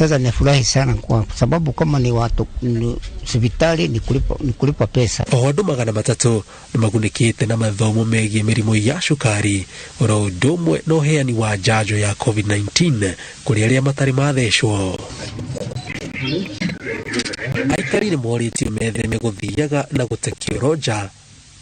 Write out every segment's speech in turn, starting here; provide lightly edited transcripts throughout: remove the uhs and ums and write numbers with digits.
Sasa nafurahi sana kwa sababu kama ni watu hospitali ni kulipa pesa. Maundu 300 nimagunikite na mathomo megie mirimo ya cukari oro ndomwe no heani wa njanjo ya COVID-19 kuri aria matari mathecwo. Aikari ni moritio metheme guthiaga na gutekioroja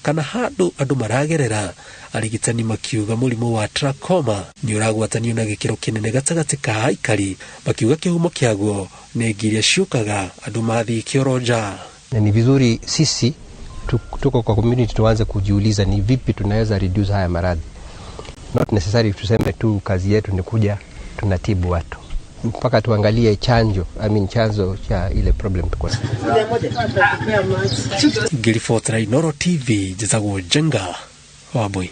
kana handu andu maragerera. Arigitani makiuga murimu wa trachoma ni uragwatanio na gikiro kinene gatagati ka aikari, makiuga kihumo kiaguo ni ngiria ciukaga andu mathi kioroja. Ni vizuri sisi tuko kwa community tuanze kujiuliza ni vipi tunaweza reduce haya maradhi. Not necessary tuseme tu kazi yetu ni kuja tunatibu watu. Mpaka tuangalie chanzo cha ile problem tuko nayo. Gilifort Inooro TV Jezagwo Jenga Wabui.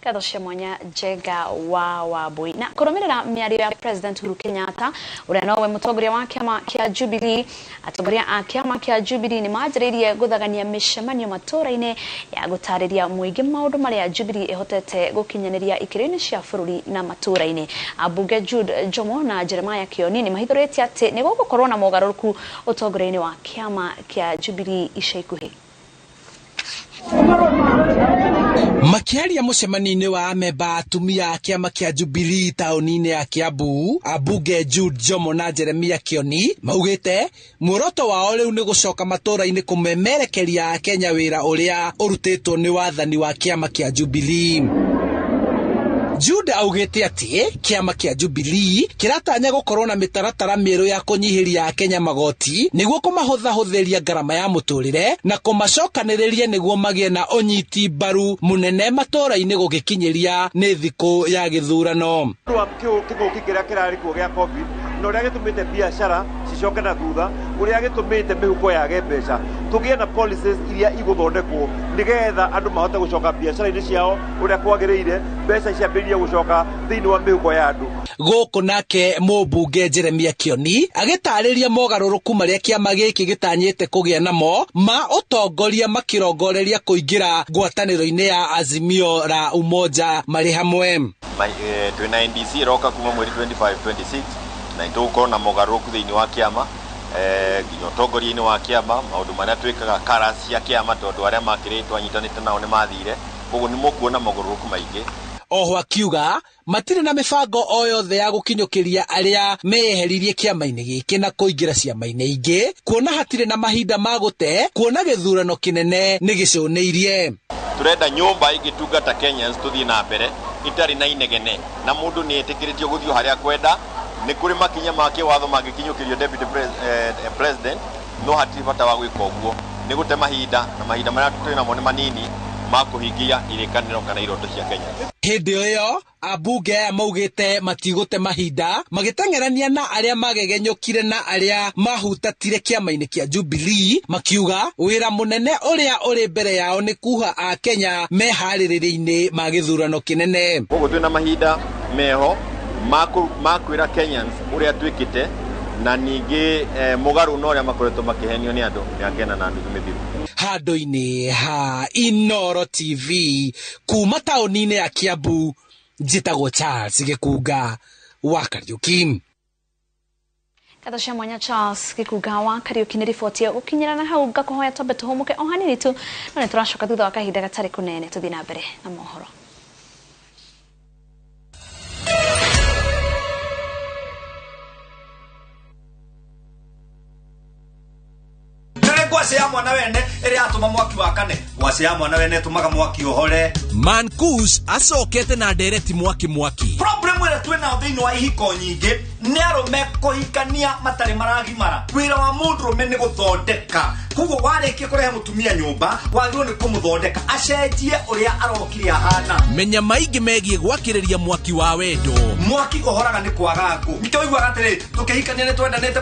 Kadosha mwanya Jenga wa Wabui. Na kurumirira miario ya President Uhuru Kenyatta uria nowe mutongoria wa kiama kia Jubilee, atongoria a kiama kia Jubilee ni majiririe guthagania mishemanio matura-ine ya gutariria muingi maundu maria Jubilee ihotete gukinyaniria ikirini cia bururi na matura-ine. Abunge Jude Jomo na Jeremiah Kioni ni mahithuritie ati ni gugukorwo na mogaruruku utongoria-ine wa kiama kia Jubilee ica ikuhi. Makiaria mucemanini wa amemba atumia kiama kia Jubilee taunini ya Kiambu, abunge Jude Jomo na Jeremiah Kioni maugite muoroto wao riu ni gucoka matura-ini kumemerekeria Kenya wira uria urutitwo ni wathani wa kiama kia Jubilee. Jude augite ati kiama kia Jubilee kiratanya gukorwo na mitaratara mieru ya kunyihiria Kenya magoti niguo kumahuthahutheria ngarama ya muturire na kumacokaniriria niguo magie na unyiti mbaru munene matura-ini gugikinyiria ni thiku ya githurano. Kiguki kiria kirari kuo gia COVID no uria gitumite biashara cicoke na thutha uria gitumite mihuko yage mbeca tugie na policies iria iguthondekwo nigetha andu mahote gucoka biashara-ini ciao uria kwagiriire mbeca ciambirie gucoka thiini wa mihuko ya andu. Guku nake mubunge Jeremiah Kioni agitariria mogaruruku maria kiama giki gitanyite kugia namo ma utongoria makirongoreria kuingira ngwataniro-ini ya Azimio la Umoja mari hamwe. Twina NDC roka kuma mweri 25-26 na ituko na mogaruruku thiini wa kiama utongoria-ini wa kiama maundu maria twikaga karasi ya kiama tondu aria makiritwo anyitanite nao ni mathire koguo ni mukuona mogaruruku maingi. Oho akiuga matire na mibango o yothe ya gukinyukiria aria meheririe kiama-ini giki na kuingira ciama-ini ingi kuona hatire na mahinda ma gute kuona githurano kinene ni gicuniirie. Turenda nyumba igitungata Kenyans tuthie na mbere itari na inegene na mundu ni etikiritio guthio haria kwenda ni kuri makinya make watho magikinyukirio deputy president no hatire bata wa gwika uguo ni gute mahinda na mahinda maria twina mo ni manini makuhingia irikaniro kana iroto cia Kenya. Hindi iyo abunge aya maugite matigute mahinda magitengerania na aria magegenyukire na aria mahutatire kiama-ini kia Jubilee makiuga wira munene uria uri mbere yao ni kuha a Kenya mehaririria-ini ma githurano kinene. Koguo twina mahinda meho makwira Kenyans uria twikite na ningi mugaru no uria makoretwo makihenio ni andu ni akena na andu mithiru. Handu-ini ha Inooro TV kuma taunini ya Kiambu njitagwo Charles Gikuga wa Kariuki. Kadosha mwanya Charles Gikuga wa Kariuki ni riboti ya gukinyira na hau ngakuhoya twambe tuhumuke o hanini tu no nituracoka thutha wa kahinda gatari kunene tuthii na mbere na mohoro. Gwase ya mwana wene ere atuma mwaki wakane gwase ya mwana wene tumaga mwaki ohore. Mankus acokete na ndereti mwaki Problem wele twena thini wa ihiko nyingi ni arume kuhikania matari maragimara wira wa mundurume ni guthondeka kugo wareke kurehe mutumia nyumba wagirwo ni kumuthondeka acenjie uria arokire ahana. Menya maingi megie gwakiriria mwaki wa wendo. Mwaki ohoraga ni kwaga ngo. Nitoigwa gatiri tukihikania ni twendanete